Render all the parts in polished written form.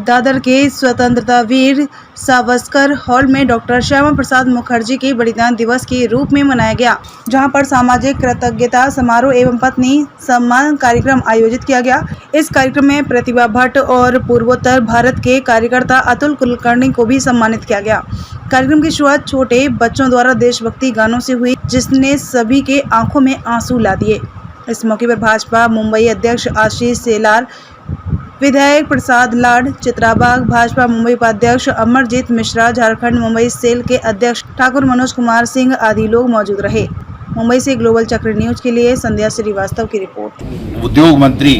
दादर के स्वतंत्रता वीर सावरकर हॉल में डॉक्टर श्यामा प्रसाद मुखर्जी के बलिदान दिवस के रूप में मनाया गया, जहां पर सामाजिक कृतज्ञता समारोह एवं पत्नी सम्मान कार्यक्रम आयोजित किया गया। इस कार्यक्रम में प्रतिभा भट्ट और पूर्वोत्तर भारत के कार्यकर्ता अतुल कुलकर्णी को भी सम्मानित किया गया। कार्यक्रम की शुरुआत छोटे बच्चों द्वारा देशभक्ति गानों से हुई, जिसने सभी के आंखों में आंसू ला दिए। इस मौके पर भाजपा मुंबई अध्यक्ष आशीष सेलार, विधायक प्रसाद लाड चित्राबाग, भाजपा मुंबई उपाध्यक्ष अमरजीत मिश्रा, झारखंड मुंबई सेल के अध्यक्ष ठाकुर मनोज कुमार सिंह आदि लोग मौजूद रहे। मुंबई से ग्लोबल चक्र न्यूज के लिए संध्या श्रीवास्तव की रिपोर्ट। उद्योग मंत्री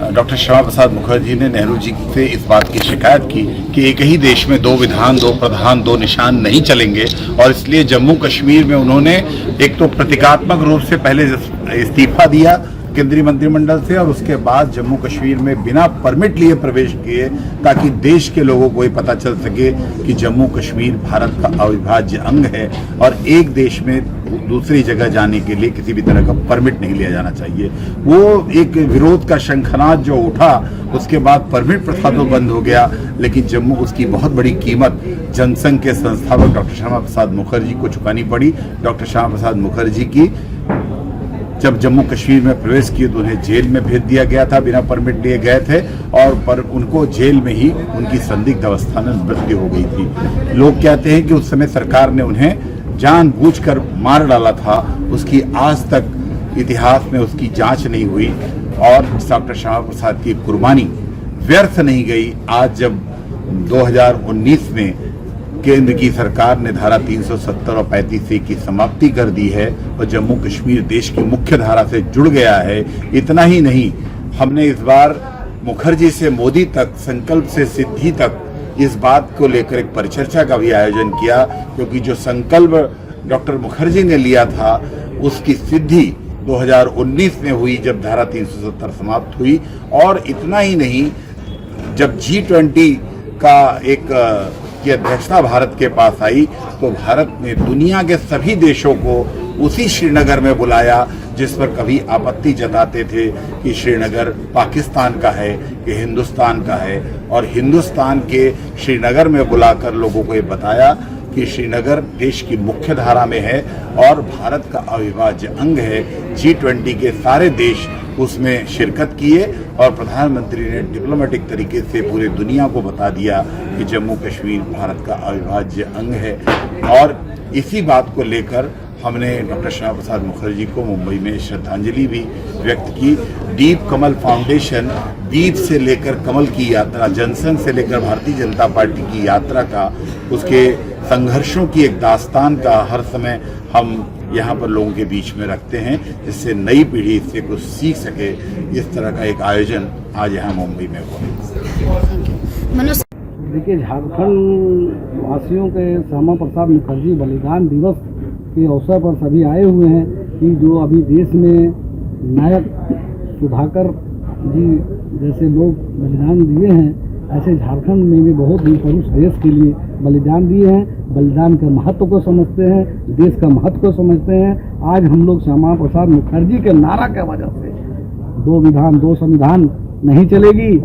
डॉक्टर श्यामा प्रसाद मुखर्जी ने नेहरू जी से इस बात की शिकायत की कि एक ही देश में दो विधान, दो प्रधान, दो निशान नहीं चलेंगे, और इसलिए जम्मू कश्मीर में उन्होंने एक तो प्रतीकात्मक रूप से पहले इस्तीफा दिया केंद्रीय मंत्रिमंडल से, और उसके बाद जम्मू कश्मीर में बिना परमिट लिए प्रवेश किए, ताकि देश के लोगों को ये पता चल सके कि जम्मू कश्मीर भारत का अविभाज्य अंग है और एक देश में दूसरी जगह जाने के लिए किसी भी तरह का परमिट नहीं लिया जाना चाहिए। वो एक विरोध का शंखनाद जो उठा, उसके बाद परमिट प्रथा तो बंद हो गया, लेकिन जम्मू उसकी बहुत बड़ी कीमत जनसंघ के संस्थापक डॉक्टर श्यामा प्रसाद मुखर्जी को चुकानी पड़ी। डॉक्टर श्यामा प्रसाद मुखर्जी की जब जम्मू कश्मीर में प्रवेश किए तो उन्हें जेल में भेज दिया गया था, बिना परमिट लिए गए थे, और पर उनको जेल में ही उनकी संदिग्ध अवस्था में मृत्यु हो गई थी। लोग कहते हैं कि उस समय सरकार ने उन्हें जानबूझकर मार डाला था। उसकी आज तक इतिहास में उसकी जांच नहीं हुई और डॉक्टर श्यामा प्रसाद की कुर्बानी व्यर्थ नहीं गई। आज जब 2019 में केंद्र की सरकार ने धारा 370 और 35A की समाप्ति कर दी है और जम्मू कश्मीर देश की मुख्य धारा से जुड़ गया है, इतना ही नहीं, हमने इस बार मुखर्जी से मोदी तक, संकल्प से सिद्धि तक इस बात को लेकर एक परिचर्चा का भी आयोजन किया, क्योंकि जो संकल्प डॉक्टर मुखर्जी ने लिया था उसकी सिद्धि 2019 में हुई जब धारा 370 समाप्त हुई। और इतना ही नहीं, जब G20 का की अध्यक्षता भारत के पास आई तो भारत ने दुनिया के सभी देशों को उसी श्रीनगर में बुलाया जिस पर कभी आपत्ति जताते थे कि श्रीनगर पाकिस्तान का है कि हिंदुस्तान का है, और हिंदुस्तान के श्रीनगर में बुलाकर लोगों को ये बताया कि श्रीनगर देश की मुख्य धारा में है और भारत का अविभाज्य अंग है। G20 के सारे देश उसमें शिरकत किए और प्रधानमंत्री ने डिप्लोमेटिक तरीके से पूरे दुनिया को बता दिया कि जम्मू कश्मीर भारत का अविभाज्य अंग है। और इसी बात को लेकर हमने डॉक्टर श्यामा प्रसाद मुखर्जी को मुंबई में श्रद्धांजलि भी व्यक्त की। दीप कमल फाउंडेशन, दीप से लेकर कमल की यात्रा, जनसंघ से लेकर भारतीय जनता पार्टी की यात्रा का, उसके संघर्षों की एक दास्तान का हर समय हम यहाँ पर लोगों के बीच में रखते हैं, जिससे नई पीढ़ी इससे कुछ सीख सके। इस तरह का एक आयोजन आज यहाँ मुंबई में हुआ। देखिए, झारखंड वासियों के श्यामा प्रसाद मुखर्जी बलिदान दिवस के अवसर पर सभी आए हुए हैं कि जो अभी देश में नायक सुधाकर जी जैसे लोग बलिदान दिए हैं, ऐसे झारखंड में भी बहुत ही पुरुष देश के लिए बलिदान दिए हैं, बलिदान के महत्व को समझते हैं, देश का महत्व को समझते हैं। आज हम लोग श्यामा प्रसाद मुखर्जी के नारा के वजह से दो विधान, दो संविधान नहीं चलेगी,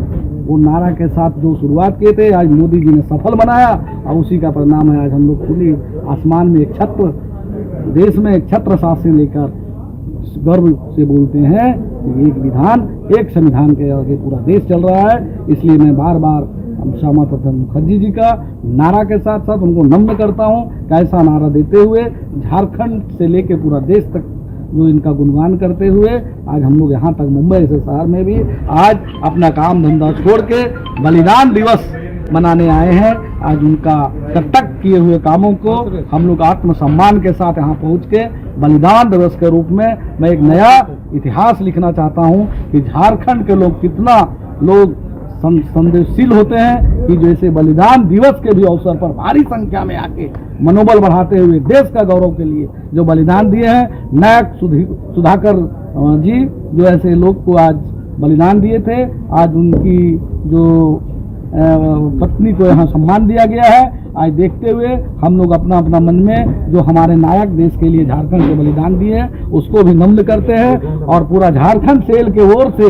वो नारा के साथ जो शुरुआत किए थे आज मोदी जी ने सफल बनाया, और उसी का परिणाम है आज हम लोग खुली आसमान में एक छत्र, देश में एक छत्र शासन लेकर गर्व से बोलते हैं कि एक विधान, एक संविधान के आगे पूरा देश चल रहा है। इसलिए मैं बार बार श्यामा प्रसाद मुखर्जी जी का नारा के साथ साथ उनको नम्र करता हूं, कैसा नारा देते हुए झारखंड से लेकर पूरा देश तक जो इनका गुणगान करते हुए आज हम लोग यहाँ तक मुंबई से शहर में भी आज अपना काम धंधा छोड़ के बलिदान दिवस मनाने आए हैं। आज उनका कर्तव्य किए हुए कामों को हम लोग आत्मसम्मान के साथ यहाँ पहुँच के बलिदान दिवस के रूप में मैं एक नया इतिहास लिखना चाहता हूँ कि झारखंड के लोग कितना लोग संवेदनशील होते हैं कि जैसे बलिदान दिवस के भी अवसर पर भारी संख्या में आके मनोबल बढ़ाते हुए देश का गौरव के लिए जो बलिदान दिए हैं। नायक सुधाकर जी जो ऐसे लोग को आज बलिदान दिए थे, आज उनकी जो पत्नी को यहाँ सम्मान दिया गया है। आज देखते हुए हम लोग अपना अपना मन में जो हमारे नायक देश के लिए झारखंड के बलिदान दिए हैं उसको भी नम्र करते हैं, और पूरा झारखंड सेल के ओर से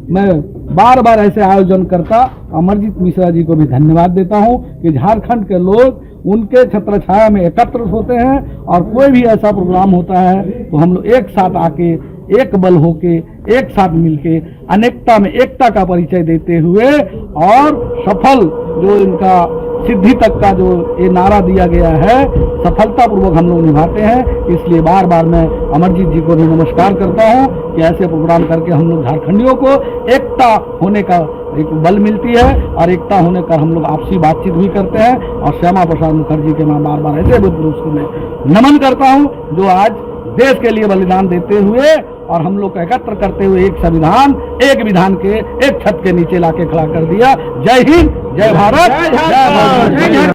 मैं बार बार ऐसे आयोजन करता अमरजीत मिश्रा जी को भी धन्यवाद देता हूं कि झारखंड के लोग उनके छत्र छाया में एकत्र होते हैं और कोई भी ऐसा प्रोग्राम होता है तो हम लोग एक साथ आके एक बल होके एक साथ मिलके अनेकता में एकता का परिचय देते हुए और सफल जो इनका सिद्धि तक का जो ये नारा दिया गया है सफलतापूर्वक हम लोग निभाते हैं। इसलिए बार बार मैं अमरजीत जी को भी नमस्कार करता हूं कि ऐसे प्रोग्राम करके हम लोग झारखंडियों को एकता होने का एक बल मिलती है और एकता होने का हम लोग आपसी बातचीत भी करते हैं। और श्यामा प्रसाद मुखर्जी के मैं बार बार ऐसे पुरुष को मैं नमन करता हूं जो आज देश के लिए बलिदान देते हुए और हम लोग को एकत्र करते हुए एक संविधान एक विधान के एक छत के नीचे लाके खड़ा कर दिया। जय हिंद, जय भारत, जय भारत।